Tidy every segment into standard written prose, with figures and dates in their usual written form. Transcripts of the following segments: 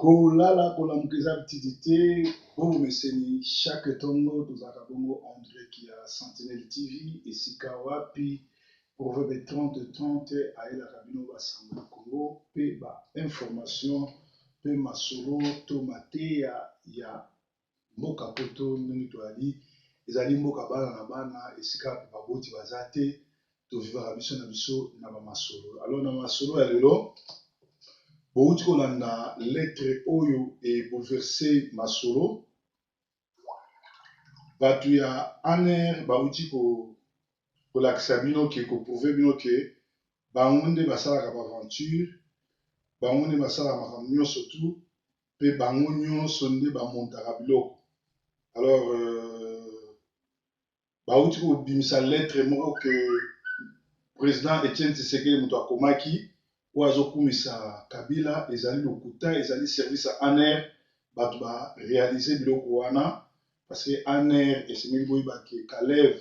kolala kolamukeza bitidite oyo meseni chaque tongo tozalaka bongo en direct ya Sentinelle TV esika wapi proverbe 30-30 ayelaka bino basango ya Congo pe ba information pe masolo to mateya ya mboka poto ndenge toyali ezali mboka bana na bana esika baboti baza te tovivaka biso na biso na bamasolo alors na masolo ya lelo bouti kolanda lettre oyo e bouleversé masolo bato ya aner bauti kolakisa bino ke koprouve bino ke bango nde basalaka baaventure bango nde basalaka makambo nyonso tu mpe bango nyonso nde bamontaka biloko alors bauti kobimisa lettre moko ke président Etienne Tshisekedi moto akomaki oyo azokumisa Kabila ezali lokuta ezali service ya aner bato barealize biloko wana parce que aner esengeli boyeba ke Kalev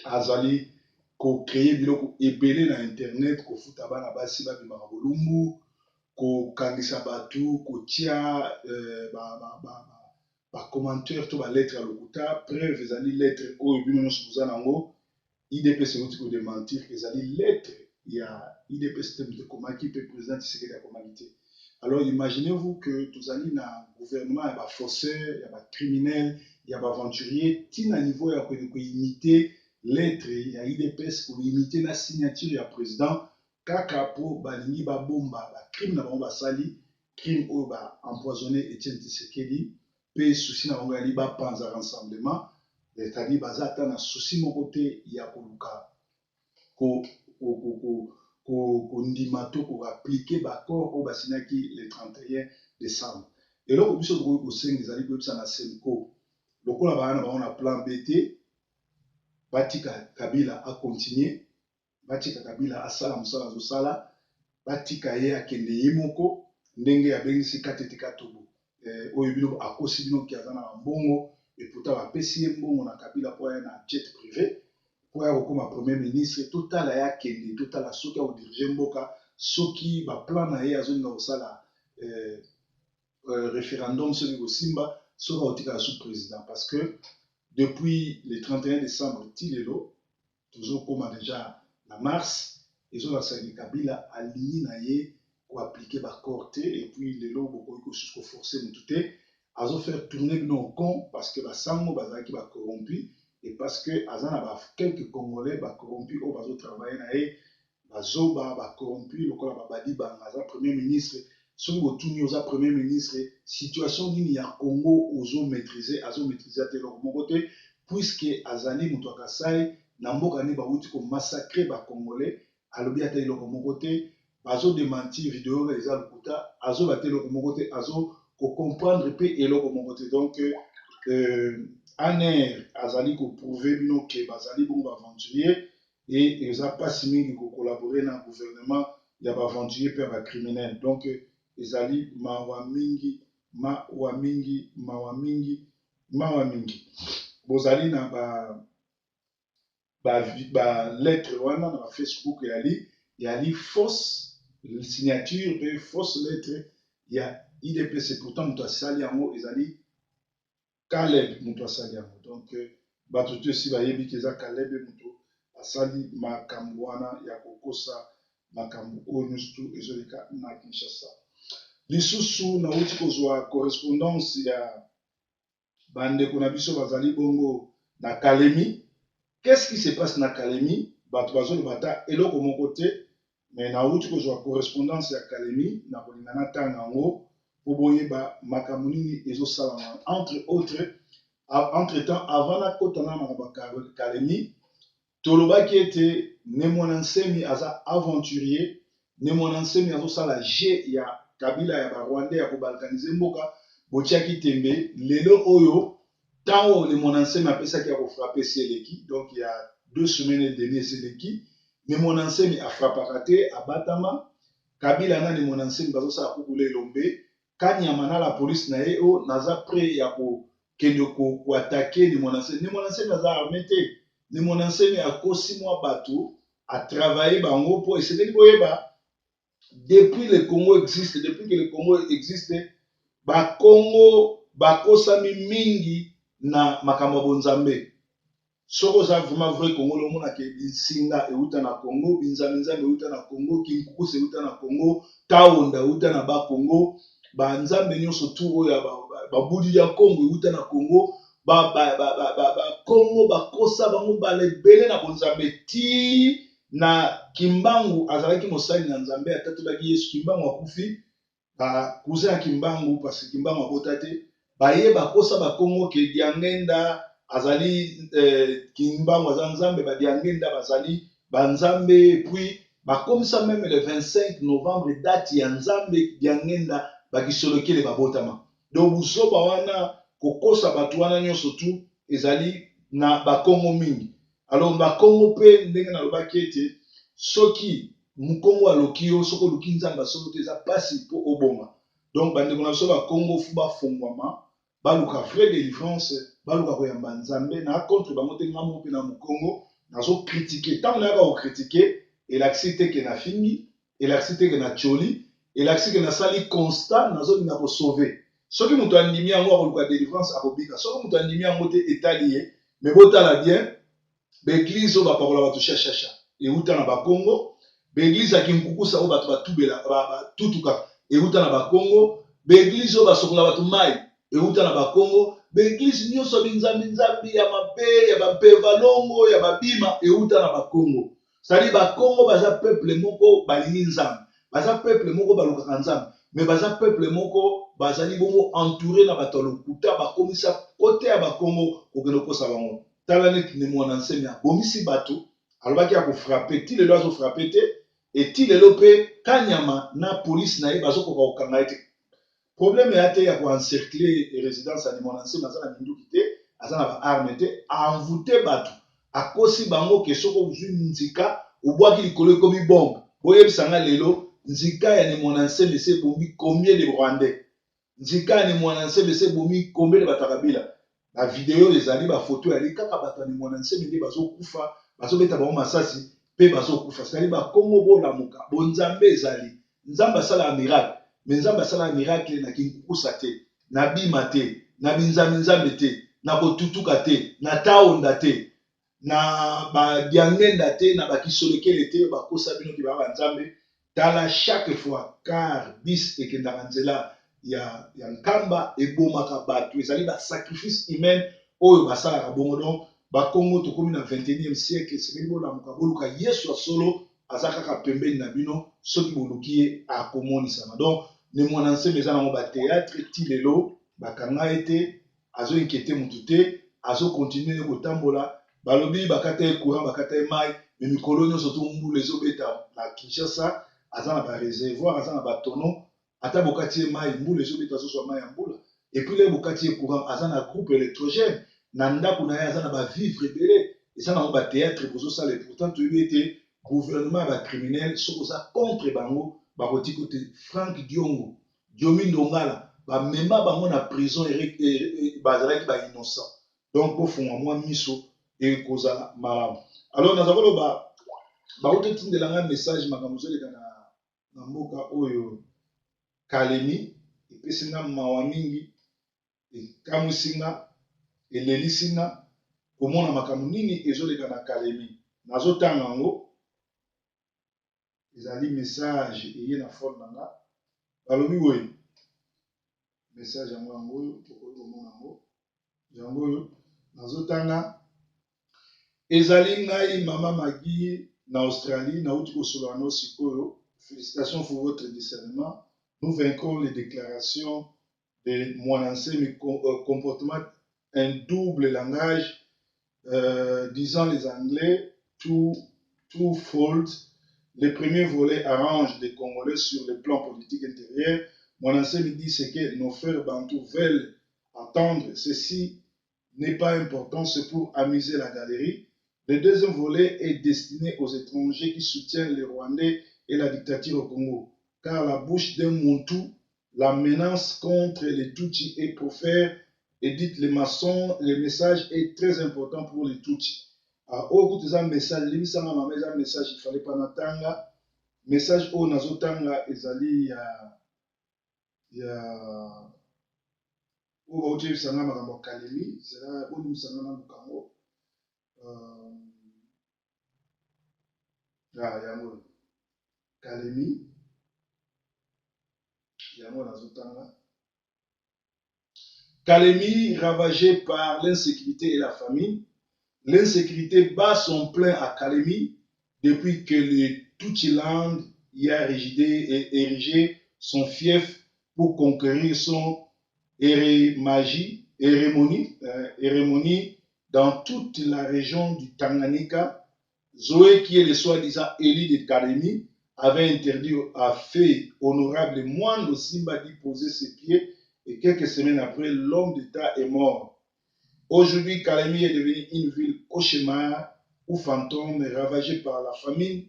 azali kocreye biloko ebele na internet kofuta bana basi babimaka bolumbu kokangisa bato kotia bacommentaire to balettre ya lokuta preuve ezali lettre oyo bino nyonso boza nango IDPS euti kodementir ezali lettre ya IDPS te moto ekomaki mpe président Tshisekedi akomaki te. Alors imaginez-vous que tozali na gouvernement ya bafaussaire ya bacriminel ya baaventurier ntina niveau ya koyende koimite lettre ya IDPS koimite na signature ya président kaka mpo balingi babomba bacrime na bango basali crime oyo baempoisonné Etienne Tshisekedi mpe susi na bango yali bapanza rassemblement c'est-à-dire baza ata na susi moko te ya koluka kondima to koaplike baccord oyo basinyaki le 31 décembre eloko biso tokoki kosenga ezali koyebisa na senco lokola baa na bango na plan B te batika Kabila akontinue batika Kabila asala mosala azosala batika ye akende ye moko ndenge abengisi Katete Katobo oyo bino akosi bino ki aza na bambongo epota bapesi ye mbongo na Kabila mpo aya na jet privé mpo ya kokoma premier ministre totala ye akende totala soki akodirige mboka soki baplan na ye azolinga kosala référendum soki kosimba soki akotikala sous président parce que depuis le 31 décembre ti lelo tozokoma déjà na mars ezolakisaki Kabila alingi na ye koaplike baccord te epuis lelo bokoki kosusu koforce motu te azofaire tourner bino au con parce que basango bazalaki bacorrompi et parce que aza na quelques congolais bacorrompi oyo bazotravaille na ye bazoba bacorrompi lokola babadi banga aza premier ministre soki botuni oza premier ministre situation nini ya Congo ozomaîtrise azomaîtrise te eloko moko te puisque azali moto ya Kasai na mboka nde bauti komassacre bacongolais alobi ata eloko moko te bazodemantir video oyo eza lokuta azoba te eloko moko te kocomprendre mpe eloko moko te donc aner azali koprouve bino ke bazali bongo baaventurier e eza mpasi mingi kokolabore na gouvernement ya baaventurier mpe ya bacriminel donc ezali mawa mingi mawa mingi mawa mingi mawa mingi bozali na balettre wana na bafacebook yali fausse signature mpe fausse lettre ya IDPS pourtant moto asali yango ezali Caleb moto asali yango donc bato te si bayebi ke eza Caleb moto asali makambo wana ya kokosa makambo oyo nyonso tu ezoleka na Kinshasa lisusu nauti kozwa correspondance ya bandeko na biso bazali bongo na Kalemi. Qu'est-ce qui se passe na Kalemi bato bazoloba ata eloko moko te mais nauti kozwa correspondance ya Kalemi na kolinga na tanga yango po boyeba makambo nini ezosalama entre temps avant nakotana na makambo Kalemi tolobaki ete Nemona Nsemi aza aventurier Nemona Nsemi azosala jeu ya Kabila ya barwandais ya kobalkanize mboka botiaki tembe lelo oyo ntango Nemona Nsemi apesaki ya kofrappe esi eleki donc il y a 2 semaines et demie esi eleki Nemona Nsemi afrappaka te abatama Kabila na Nemona Nsemi bazosala kukula elombe kanyama na la police na ye oyo naza prêt ya kokende koatake Nemona Nsemi aza armé te Nemona Nsemi akosi mwa bato atravaille bango mpo esengeli boyeba depuis le Congo existe, depuis que le Congo existe, ba Congo bakosami mingi na makambo bonzambe. Soko za vraiment vrai Congo le mona ke binsinga euta na Congo, binzambe euta na Congo, kinkukusa euta na Congo, taonda euta na ba Congo, ba nzambe nyonso tu oya ba budi ya Congo euta na Congo, ba Congo bakosa bango balebele na bonzambe ti na Kimbangu azalaki mosali na nzambe atatolaki Yesu Kimbangu akufi cousin ya Kimbangu parce que Kimbangu abota te baye bakosa bakongo ke Diangenda azali Kimbangu aza nzambe ba Diangenda bazali banzambe puis bakomisa même le 25 novembre date ya nzambe Diangenda bakisolokele babotama donc buzoba wana kokosa bato wana nyonso tu ezali na bakongo mingi alors bakongo pe ndenge nalobaki ete soki mukongo aloki yo soko oluki nzambe asolo te eza pasi mpo oboma donc bandeko na biso bakongo fu bafungwama baluka frais de délivrance baluka koyamba nzambe na contre bango te ngambo mpe na mokongo nazokritike ntango nayaka kokritike elakisi te ke nafingi elakisi te ke natyoli elakisi ke nasali constat nazolinga kosauve soki moto andimi yango akoluka délivrance akobika soki moto andimi yango te etali ye me botala bien baeglize oyo bapakola bato shashasha euta na bakongo baeglize ya kinkukusa oyo bato batutuka euta na bakongo baeglize oyo basokola bato mai euta na bakongo baeglize nyonso binzambi ya mabe ya bapevalongo ya babima euta na bakongo cetadi bakongo baza peuple moko balingi nzambe baza peuple moko balukaka nzambe me baza peuple moko bazali bongo entouré na bato ya lokuta bakomisa kote ya bakongo kokende kokosa bango tala neti ne mwana nsemi abomisi bato alobaki ya kofrape ti lelo azofrape te eti lelo mpe kanyama na polisi na ye bazokoka kokanga ye te problème ya te ya koencercle résidence ya mwana nsemi aza na minduki te aza na baarme te envoute bato akosi bango ke soko ozwi nzika obwaki likolo ekomi bombe boyebisanga lelo nzika ya ne mwana nsemi ese ebombi combien de rwandais nzika ya ne mwana nsemi ese ebombi combien de bato ya kabila bavideo ezali bafoto yali kaka bato ya mwana nsemi nde bazokufa bazobeta bango masasi mpe bazokufa cetadi bakongo bolamuka bonzambe ezali nzambe asalaka miracle me nzambe asalaka miracle na kinkukusa te na bima te na binzambe te na kotutuka te na taonda te na badiangenda te na bakisolekele te bakosa bino ke baa banzambe tala chaque fois car bis ekendaka nzela ya nkamba ebomaka bato ezali basacrifice humaine oyo basalaka bongo donc bakongo tokomi na 21e siècle esengeli bolamuka boluka yesu ya solo aza kaka pembeni na bino soki boluki ye akomonisama donc ne mwana nsemi eza nango bateatre ti lelo bakanga ye te azoinkete motu te azokontinue ne kotambola balobi bakata ye courant bakata ye mai me mikolo nyonso to mbula ezobeta na kinshasa aza na bareservoir aza na batono ata bokati ye mai mbula ezobeta azozwa mai ya mbula epuis le bokati ye courant aza na groupe électrogène na ndako na ye aza na bavivre ebele eza nango bateatre bozosala pourtant toyebi ete gouvernement ya bacriminel soki oza contre bango bakoti kote frank diongo diomi ndongala bamema bango na prison bazalaki bainnocent donc bofungwa mwa miso ekozala malamu alors naza koloba bautotindelanga message makambo ezoleka na mboka oyo kalemi epesi nga mawa mingi ekamwisi nga elelisi nga komona makambo nini ezoleka na kalemi nazotanga yango ezali message eye na fone na nga balobi boye message yango yango oyo tokoki komona yango oyo nazotanga ezali ngai mama magi na Australie nauti kosolola no sikoyo félicitations pour votre discernement nous vaincrons les déclarations de Mwanansemi comportement un double langage disant les anglais tout fault. Le premier volet arrange les Congolais sur le plan politique intérieur. Mwanansemi dit ce que nos frères bantous veulent entendre. Ceci n'est pas important, c'est pour amuser la galerie. Le deuxième volet est destiné aux étrangers qui soutiennent les Rwandais et la dictature au Congo. Car la bouche d'un Montou, la menace contre les Tutsis est pour faire et dites les maçons, le message est très important pour les Tutsis. Au bout de ce message, un message, il fallait pas n'attendre. message oyo nazotanga ezali ya oyo bauti yebisanga makambo ya Kalemi zela bonimisanga na mokango yango Kalemi yango nazotanga. Kalemi ravagé par l'insécurité et la famine. L'insécurité bat son plein à Kalemi depuis que le Tutsiland y a érigé son fief pour conquérir son hégémonie dans toute la région du Tanganyika. Zoé, qui est le soi-disant élu de Kalemi, avait interdit à fait honorable Mwando Simba d'y poser ses pieds et quelques semaines après, l'homme d'État est mort. Aujourd'hui, Kalemi est devenue une ville cauchemar ou fantôme ravagée par la famine.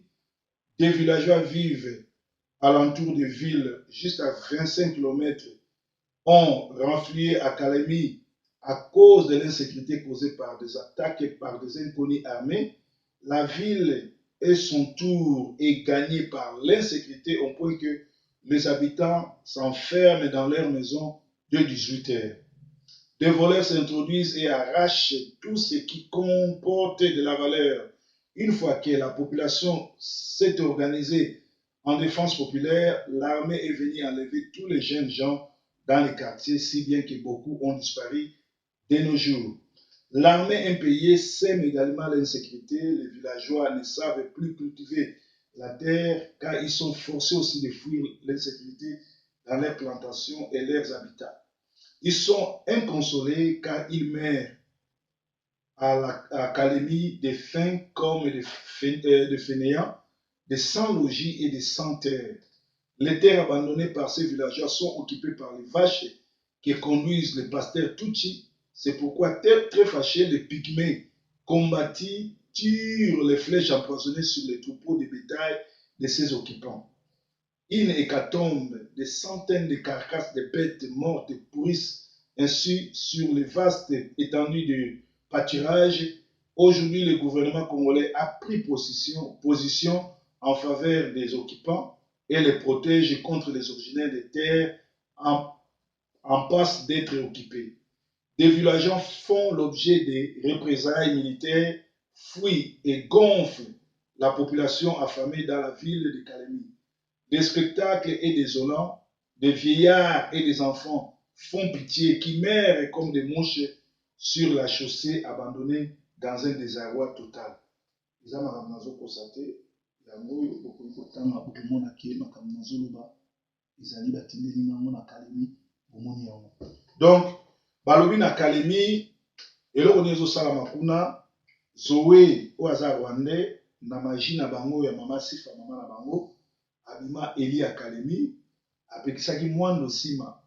Des villageois vivent alentour des villes, juste à 25 km, ont renfloué à Kalemi à cause de l'insécurité causée par des attaques et par des inconnus armés. La ville et son tour est gagnée par l'insécurité au point que les habitants s'enferment dans leurs maisons de 18 heures. Des voleurs s'introduisent et arrachent tout ce qui comporte de la valeur. Une fois que la population s'est organisée en défense populaire, l'armée est venue enlever tous les jeunes gens dans les quartiers, si bien que beaucoup ont disparu de nos jours. L'armée impayée sème également l'insécurité. Les villageois ne savent plus cultiver la terre car ils sont forcés aussi de fuir l'insécurité dans leurs plantations et leurs habitats. Ils sont inconsolés car ils meurent à Kalemi des faim comme de fainéants, de sans-logis et de sans-terre. Les terres abandonnées par ces villageois sont occupées par les vaches qui conduisent les pasteurs Tutsi. C'est pourquoi, très fâchés, les pygmées combattis tirent les flèches empoisonnées sur les troupeaux de bétail de ses occupants. Une hécatombe, des centaines de carcasses de bêtes mortes pourrissent ainsi sur les vastes étendues de pâturage. Aujourd'hui, le gouvernement congolais a pris position en faveur des occupants et les protège contre les originaires des terres en passe d'être occupés. Des villageois font l'objet de représailles militaires, fuient et gonflent la population affamée dans la ville de Kalemi. Des spectacles est désolant, des vieillards et des enfants font pitié, qui meurent comme des mouches sur la chaussée abandonnée dans un désarroi total. Donc, balobi na Kalemi, eloko nyezo salama kuna, Zoé o aza Rwandais, na magie na bango ya mama Sifa, mama na bango, abima Eli ya Kalemi, apekisaki mwando Simba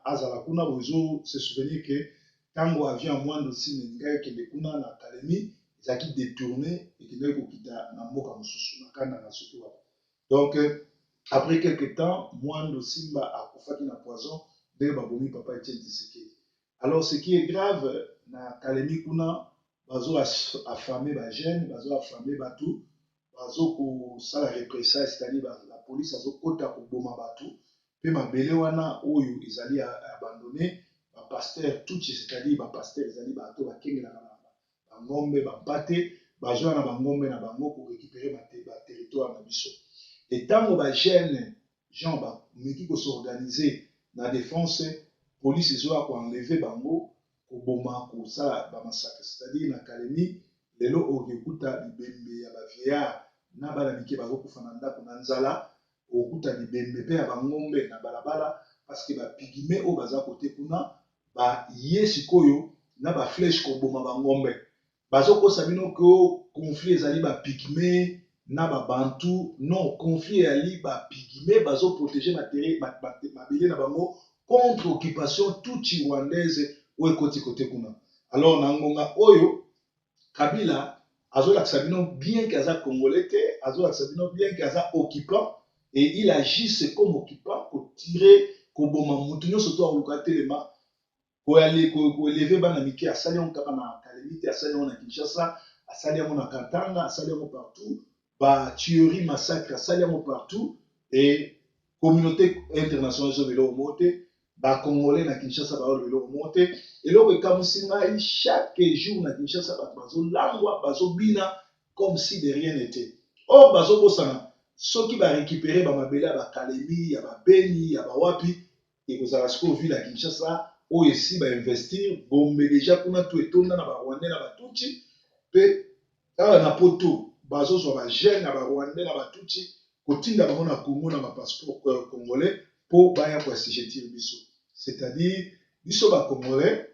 azala kuna bozo se souvenir que tango avion mwando Simba ngai kende kuna na Kalemi, ezaki détourné et que ngai kokita na mboka mosusu na kanda na soki wa. Donc après quelques temps, mwando Simba akufaki na poison de babomi papa Etienne Tshisekedi. Alors ce qui est grave na Kalemi kuna bazo affamé ba jeune, bazo affamé batou, bazo ko sala représailles, c'est-à-dire la police azo kota ko boma batou, pe mabele wana oyo ezali abandonné, ba pasteur tout, c'est-à-dire ba pasteur ezali bato bakengela na ngombe ba mpate, bazo na bangombe na bango pour récupérer ba territoire na biso. Et tango ba jeune gens ba meki ko s'organiser na défense, police ezoa ko enlever bango ko boma ko sala ba massacre, c'est-à-dire na Kalemi lelo okekuta bibembe ya ba vieillard na bana mike bazokufa na ndako na nzala, okuta bibembe pe ya bangombe na balabala parce que ba pygmée oyo baza kote kuna ba ye sikoyo na ba flèche ko boma bangombe bazokosa bino ko conflit ezali ba pygmée na ba bantu, non, conflit ezali ba pygmée bazo protéger mabele na bango contre occupation toute rwandaise oyo ekoti kote kuna. Alors na ngonga oyo Kabila azolakisa bino bien qu'aza congolais te, azolakisa bino bien qu'aza occupant et il agisse comme occupant ko tirer ko boma mutu nyonso to akoluka telema ko élever bana mike asali yango kaka na Kalemi te, asali yango na Kinshasa, asali yango na Katanga, asali yango partout ba tuerie massacre saliamo partout et communauté internationale zo velo mote ba congolais na Kinshasa ba velo mote et lo be kamusinga chaque jour na Kinshasa ba bazo langwa bazo bina comme si de rien n'était. Or bazo bosana soki ba récupérer ba mabele ba Kalemi ya ba Beni ya ba wapi et vous allez ce ville à Kinshasa oyo esi ba investir bombe déjà kuna to etonda na ba Rwandais na ba Tutsi pe awa na poto bazozwa bagene na barwandais na batutsi kotinda bango na congo na bapasseport congolais mpo baya koassujettir biso c'est-à-dire biso bacongolais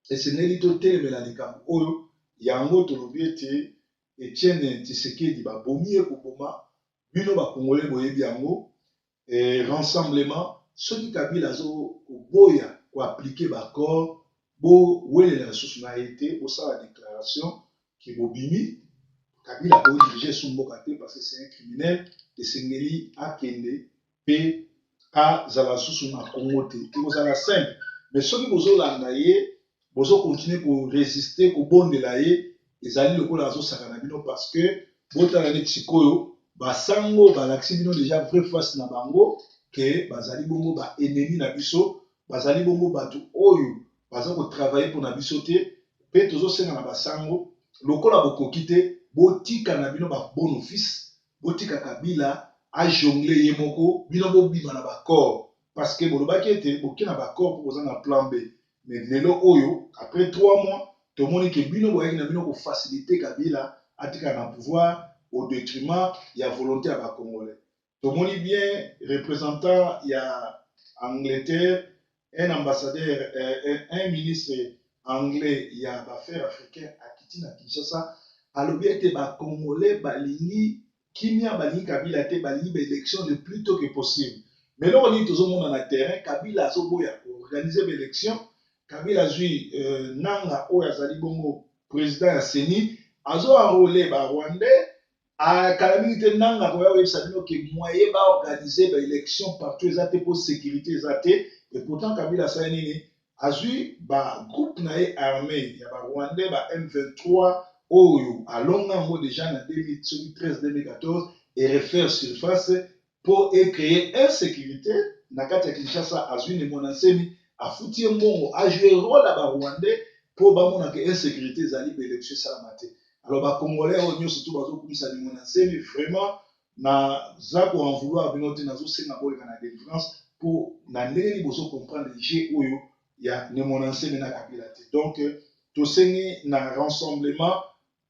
esengeli totelemela likambo oyo yango tolobi ete etienne tisekedi babomi ye koboma bino bacongolais boyebi yango rassemblement soki kabila azokoboya koaplike baccord bowelela lisusu na ye te bosala déclaration ke bobimi Kabila peut diriger son Mbokaté parce que c'est un criminel de Sengeli à Kende et à Zalasusu na Congo. Et vous avez simple. Mais ceux qui vous ont langaye, vous ont continué pour résister au bon de l'aïe, ils allaient le coup la zo sakanabino parce que bota la nexikoyo, basango, balaxibino déjà vrai face na bango, que bazali bongo ba ennemi na biso, bazali bongo batu oyo, bazako travailler pour na bisote, pe tozo senga na basango, lokola bokoki te botika na bino ba bon office botika kabila a jongler ye moko bino bobima na baccord parce que bolobaki ete boki na baccord pour koza na plan B mais lelo oyo après 3 mois tomoni ke bino boyaki na bino kofacilite kabila atika na pouvoir au détriment ya volonté ya bacongolais tomoni bien représentant ya Angleterre un ambassadeur un ministre anglais ya baffaires africain akiti na Kinshasa alobi ete bacongolais balingi kimia balingi kabila te balingi baélection le plus tôt que possible mais loko nini tozomona na terrain kabila azoboya koorganize baélection kabila azwi nanga oyo azali bongo président ya seni azoenrole barwandais akala mingi te nanga koya koyebisa bino ke moye baorganize baélection partout eza te mpo sécurité eza te et pourtant kabila asali nini azwi bagroupe na ye armé ya barwandais ba M23 oyo alonga yango déjà na 2013-2014 et refaire surface pour créer insécurité na kati ya Kinshasa azwi ne mona nsemi afuti ye mbongo ajoué rôle ya barwandais mpo bamonaka insécurité ezali baélection esalama te alors bacongolais oyo nyonso to bazokumisa ne mona nsemi vraiment naza koen vouloir bino te nazosenga boleka na délivrance mpo na ndenge nini bozocomprendre jeu oyo ya ne mona nsemi na kabila te donc tosengi na rassemblement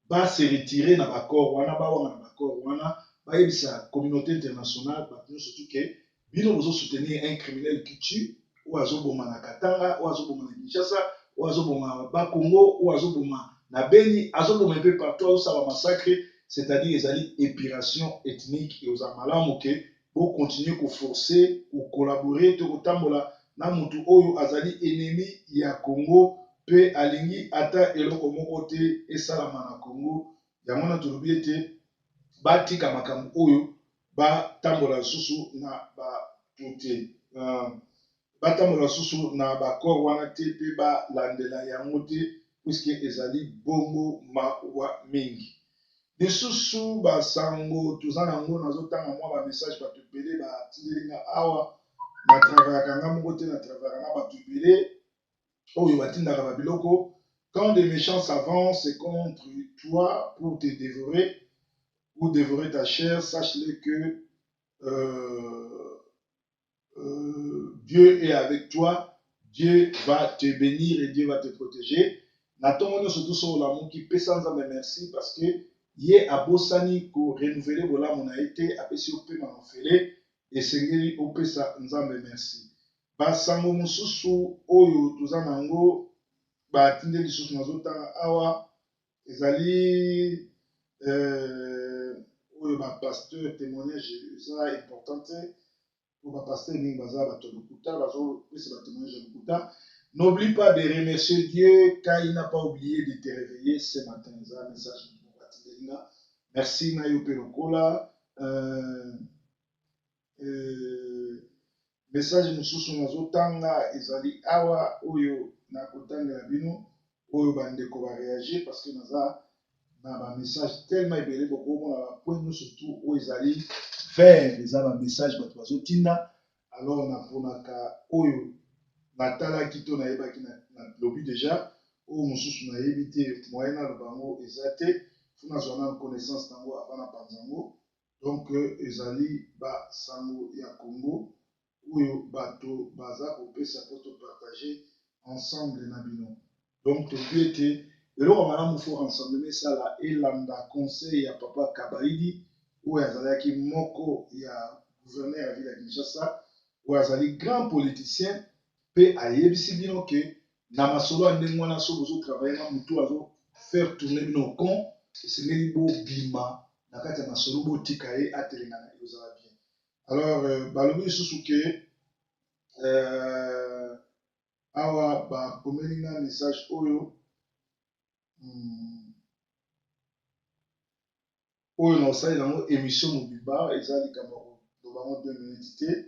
se retirer na baccord wana bawanga na baccord wana bayebisa communauté internationale bato nyonso tuke bino bozosoutenir un criminel qui tue oyo azoboma na katanga oyo azoboma na kinshasa oyo azoboma na bakongo oyo azoboma na beni azoboma mpe partout azosala massacre c'est-à-dire ezali épiration ethnique eoza malamu ke bocontinue koforce kocollaborer to kotambola na motu oyo azali ennemi ya congo mpe alingi ata eloko moko te esalama na congo yango wana tolobi ete batika makambo oyo batambola lisusu na batute batambola lisusu na bacor wana te mpe balandela yango te puiske ezali bongo mawa mingi lisusu basango toza nango nazotanga mwa bamessage bato ebele batindelinga awa na travaillaka nga moko te na travaillaka na bato ebele oyo batindaka babiloko quand des méchants s'avancent contre toi pour te dévorer ou dévorer ta chair, sache-le que Dieu est avec toi, Dieu va te bénir et Dieu va te protéger. Natomoni surtout sur l'amour qui peut sans âme merci parce que yé abosani ko renouveler bolamu na été apesi ope na mofele esengeli opesa nzambe merci. Basango mosusu oyo toza nango batinde lisusu nazotanga awa ezali oyo bapasteur témoignage eza important te po bapasteur mingi baza bato lokuta bazopesa batémoignage ya lokuta n'oublie pas de remercier Dieu car il n'a pas oublié de te réveiller ce matin eza message moko atindelinga merci na yo mpe lokola message mosusu nazotanga ezali awa oyo nakotangela bino oyo bandeko baréagir parce que naza na ba message tellement ebele bokomona ba point nyonso surtout oyo ezali vert eza ba message bato bazotinda. Alors naponaka oyo natalaki to nayebaki na lobi déjà oyo mosusu nayebi te moyen naloba yango eza te fo nazwa na connaissance nango avant na panza yango. Donc ezali basango ya Congo oyo bato baza kopesa po topartage ensemble na bino. Donc tobi ete eloko malamu fo ensemble esala elanda conseil ya papa Kabaidi oyo azalaki moko ya gouverneur ya ville ya Kinshasa oyo azali grand politicien mpe ayebisi bino ke na masolo ya ndenge wana so bozotravaille na motu azofaire tourner bino con esengeli bobima na kati ya masolo botika ye atelengana ezala bien. Alors balobi lisusu ke awa bakomeli nga message oyo oyo naosalela yango émission mobimba eza likambo loba yango 2 minutes te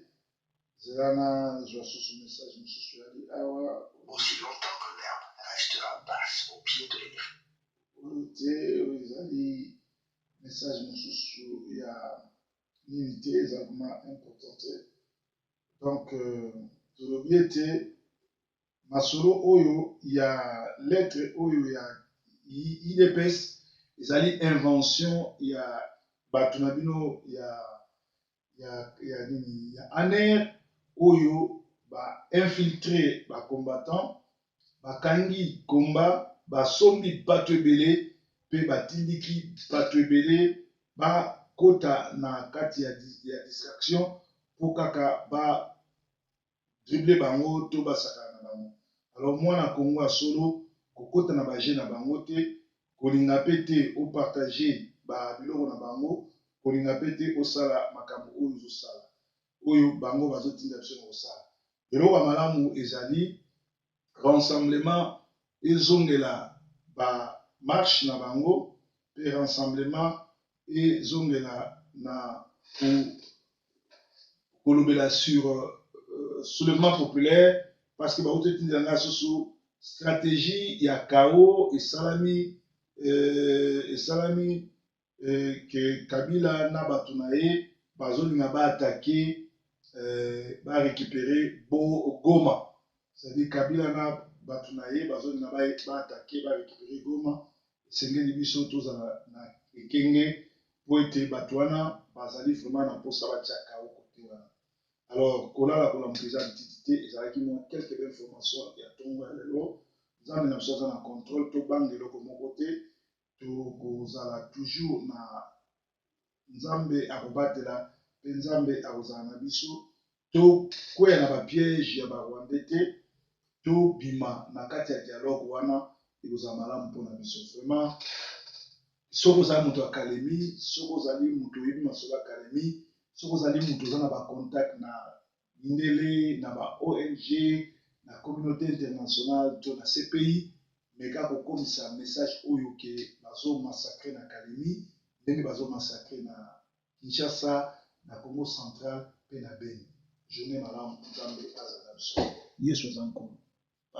zela nazwa susu message mosusu yali awa aussi longtemps que l'herbe restera basse au pied de l'éléphant. oyo te oyo ezali message mosusu ya nini te eza vraiment important te. Donc tolobi ete masolo oyo ya lettre oyo ya IDPS ezali invention ya bato na bino ya nini ya ANR oyo bainfiltre bacombattant bakangi komba basombi bato ebele mpe batindiki bato ebele bakota na kati ya distraction mpo kaka badrible bango to basakana na bango. Alors mwana Congo ya solo kokota na baje na bango te kolinga mpe te opartage biloko na bango kolinga mpe te osala makambo oyo ozosala oyo bango bazotinda biso na kosala. Eloko ya malamu ezali rassemblement ezongela bamarshe na bango mpe rassemblement ezongela na kolobela sur soulèvement populaire parce que baototinda nga susu stratégie ya kao esalami ke Kabila na bato na ye bazolinga baatake barécupérer Goma. C'est-à-dire Kabila na bato na ye bazolinga baatake barécupérer Goma esengeli biso tozala na ekenge po ete bato wana bazali vraiment na mposa batiaka o kote wana. Alors kolala kolamuka eza lititi te ezalaki mwa quelque bainformation ya ntongo ya lelo nzambe na biso aza na contrôle tobanga eloko moko te tokozala toujours na nzambe akobatela mpe nzambe akozala na biso tokweya na bapiège ya barwandais te tobima na kati ya dialogue wana ekozala malamu mpona biso vraiment. Soki ozali moto ya kalemi soki ozali moto oyebi masolo ya kalemi soki ozali moto oza na bacontact na mindele na ba ONG na communauté internationale to na CPI meka kokomisa message oyo ke bazomassacre na kalemi ndenge bazomassacre na Kinshasa na Congo central mpe na Beni. Journée malamu nzambe azala biso yesu aza nkolo.